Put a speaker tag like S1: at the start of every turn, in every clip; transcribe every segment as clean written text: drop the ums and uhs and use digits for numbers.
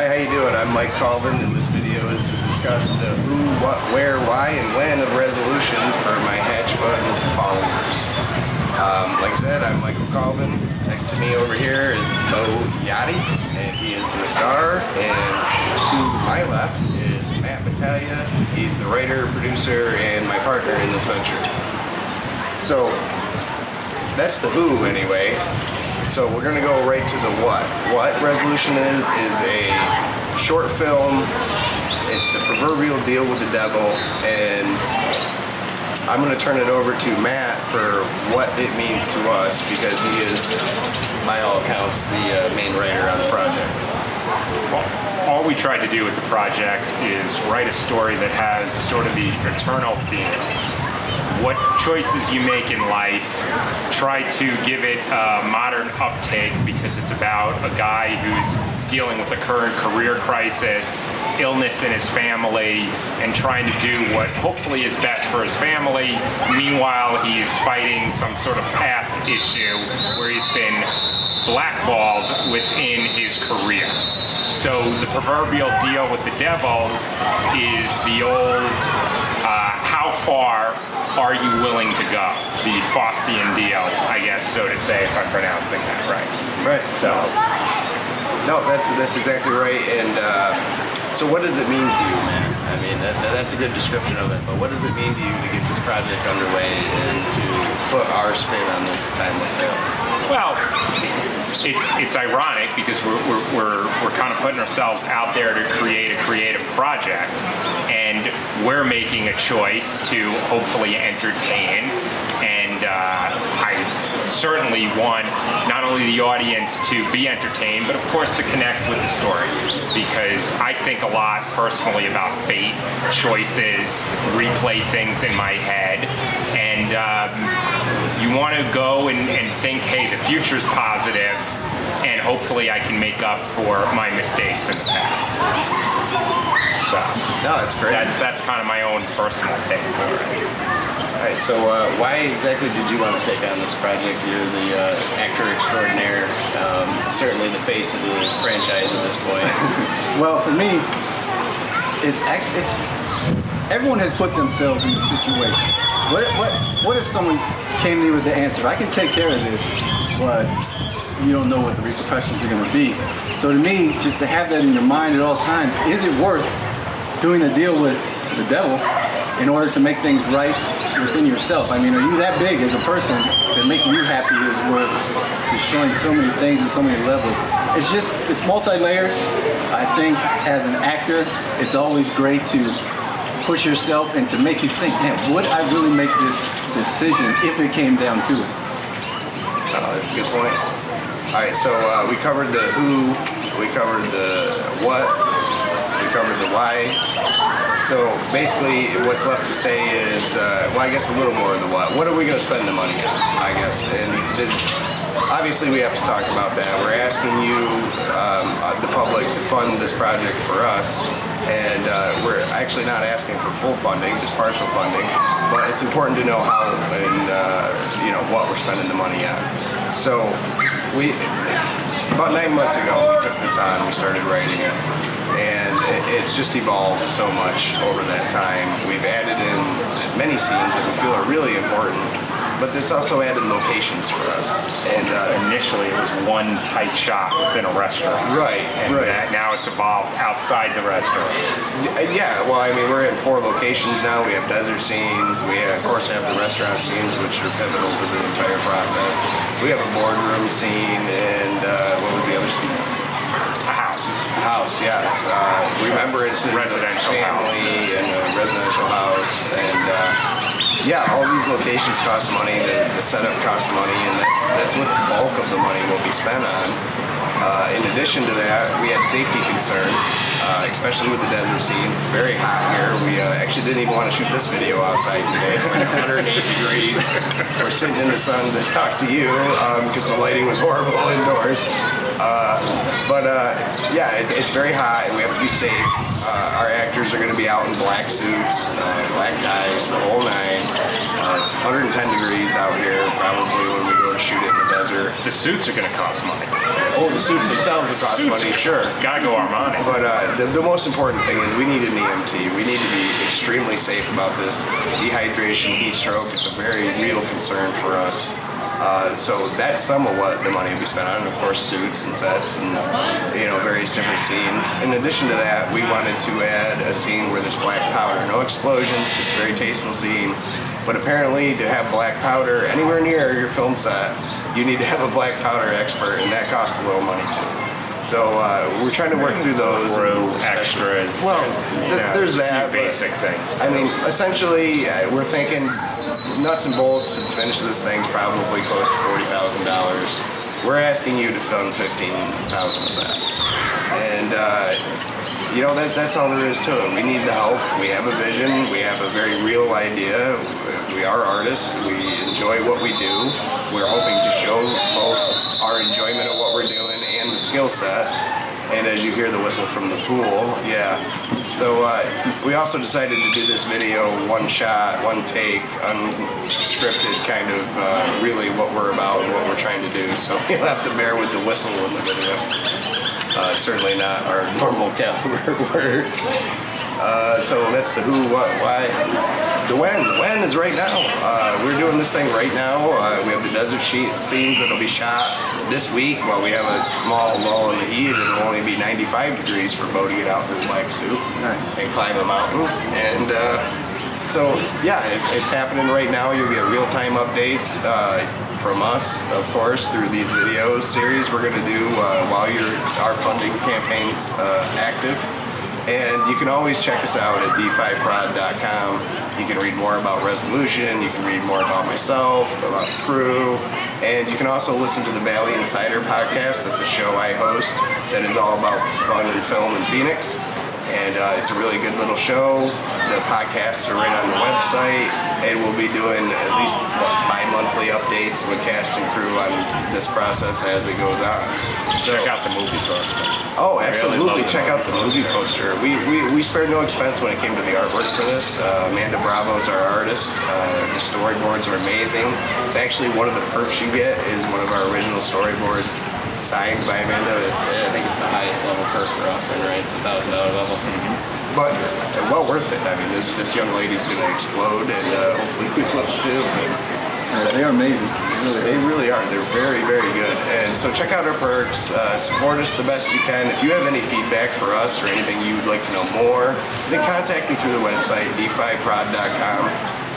S1: Hi, how you doing? I'm Mike Colvin, and this video is to discuss the who, what, where, why, and when of resolution for my Hatchfund followers. Like I said, I'm Michael Colvin. Next to me over here is Bo Yachty, and he is the star. And to my left is Matt Battaglia. He's the writer, producer, and my partner in this venture. So that's the who, anyway. So we're gonna go right to the what. What resolution is a short film. It's the proverbial deal with the devil, and I'm gonna turn it over to Matt for what it means to us, because he is, by all accounts, the main writer on the project.
S2: Well, all we tried to do with the project is write a story that has sort of the eternal theme. What choices you make in life, try to give it a modern uptake, because it's about a guy who's dealing with a current career crisis, illness in his family, and trying to do what hopefully is best for his family. Meanwhile, he's fighting some sort of past issue where he's been blackballed within his career. So the proverbial deal with the devil is the old, how far are you willing to go? The Faustian deal, I guess, so to say, if I'm pronouncing that right.
S1: Right.
S2: So.
S1: No, that's exactly right. And so what does it mean to you, man? I mean, that's a good description of it, but what does it mean to you to get this project underway and to put our spin on this timeless tale?
S2: Well, it's ironic, because we're kind of putting ourselves out there to create a creative project, and we're making a choice to hopefully entertain, and I certainly want not only the audience to be entertained, but of course to connect with the story, because I think a lot personally about fate, choices, replay things in my head, and you want to go and think, hey, the future's positive, and hopefully I can make up for my mistakes in the past. So,
S1: no, that's great.
S2: That's kind of my own personal take for it.
S1: All right, so why exactly did you want to take on this project? You're the actor extraordinaire, certainly the face of the franchise at this point.
S3: Well, for me, it's everyone has put themselves in the situation. What if someone came to me with the answer? I can take care of this, but you don't know what the repercussions are going to be. So to me, just to have that in your mind at all times, is it worth doing a deal with the devil in order to make things right within yourself? I mean, are you that big as a person that making you happy is worth destroying so many things and so many levels? It's multi-layered. I think as an actor, it's always great to push yourself and to make you think, man, would I really make this decision if it came down to it?
S1: Oh, that's a good point. All right, so we covered the who, we covered the what, we covered the why. So basically what's left to say is, well, I guess a little more of the what. What are we going to spend the money on, I guess? And obviously we have to talk about that. We're asking you, the public, to fund this project for us. And we're actually not asking for full funding, just partial funding. But it's important to know how and what we're spending the money on. So about 9 months ago, we took this on, we started writing it, and it's just evolved so much over that time. We've added in many scenes that we feel are really important, but it's also added locations for us. And
S2: initially it was one tight shot within a restaurant.
S1: Right,
S2: and
S1: right.
S2: Now it's evolved outside the restaurant.
S1: Yeah, well, I mean, we're in 4 locations now. We have desert scenes. We, of course, have the restaurant scenes, which are pivotal to the entire process. We have a boardroom scene, and what was the other scene?
S2: A house.
S1: A house, yes. Remember, it's a
S2: residential
S1: family and a residential house, and yeah, all these locations cost money. The setup costs money, and that's what the bulk of the money will be spent on. In addition to that, we had safety concerns, especially with the desert scenes. It's very hot here. We actually didn't even want to shoot this video outside today. It's like 108 degrees. We're sitting in the sun to talk to you because the lighting was horrible indoors. But yeah, it's very hot and we have to be safe. Our actors are going to be out in black suits, black ties, the whole nine. It's 110 degrees out here probably when we go to shoot it in the desert.
S2: The suits are going to cost money.
S1: Oh, the suits themselves will cost money, sure.
S2: Gotta go Armani.
S1: But the most important thing is we need an EMT. We need to be extremely safe about this. Dehydration, heat stroke, it's a very real concern for us. So that's some of what the money will be spent on, of course, suits and sets and various different scenes. In addition to that, we wanted to add a scene where there's black powder, no explosions, just a very tasteful scene. But apparently, to have black powder anywhere near your film set, you need to have a black powder expert, and that costs a little money too. So we're trying to work through those.
S2: Extras.
S1: Well, there's that.
S2: Basic things.
S1: I mean, essentially, we're thinking nuts and bolts to finish this thing's probably close to $40,000. We're asking you to film 15,000 of that, and that's all there is to it. We need the help. We have a vision. We have a very real idea. We are artists. We enjoy what we do. We're hoping to show both our enjoyment of what we're doing and the skill set. And as you hear the whistle from the pool, yeah. So we also decided to do this video one shot, one take, unscripted, kind of really what we're about and what we're trying to do. So you'll have to bear with the whistle in the video. Certainly not our normal caliber work. So that's the who, what, why. The when. The when is right now. We're doing this thing right now. We have the desert scenes that'll be shot this week while we have a small lull in the heat. It'll only be 95 degrees for Bo to get out in his black suit and climb a mountain. And so, yeah, it's happening right now. You'll get real-time updates from us, of course, through these video series we're going to do while our funding campaign's active. And you can always check us out at d5prod.com. You can read more about Resolution, you can read more about myself, about the crew, and you can also listen to the Valley Insider podcast. That's a show I host that is all about fun and film in Phoenix. And it's a really good little show. The podcasts are right on the website, and we'll be doing at least bi-monthly updates with cast and crew on this process as it goes on.
S2: So, check out the movie poster.
S1: Oh, absolutely!
S2: Really
S1: check out the movie poster. We spared no expense when it came to the artwork for this. Amanda Bravo's our artist. The storyboards are amazing. It's actually one of the perks you get is one of our original storyboards signed by Amanda. I think it's the highest level perk we're offering, right? $1,000 level. Mm-hmm. But well worth it. I mean, this young lady's going to explode, and hopefully we will too.
S3: They are amazing.
S1: They really are. They're very, very good. And so check out our perks. Support us the best you can. If you have any feedback for us or anything you would like to know more, then contact me through the website, d5prod.com.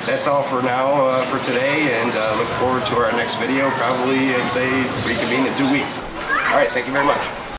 S1: That's all for now for today, and look forward to our next video. Probably, I'd say, reconvene in 2 weeks. All right, thank you very much.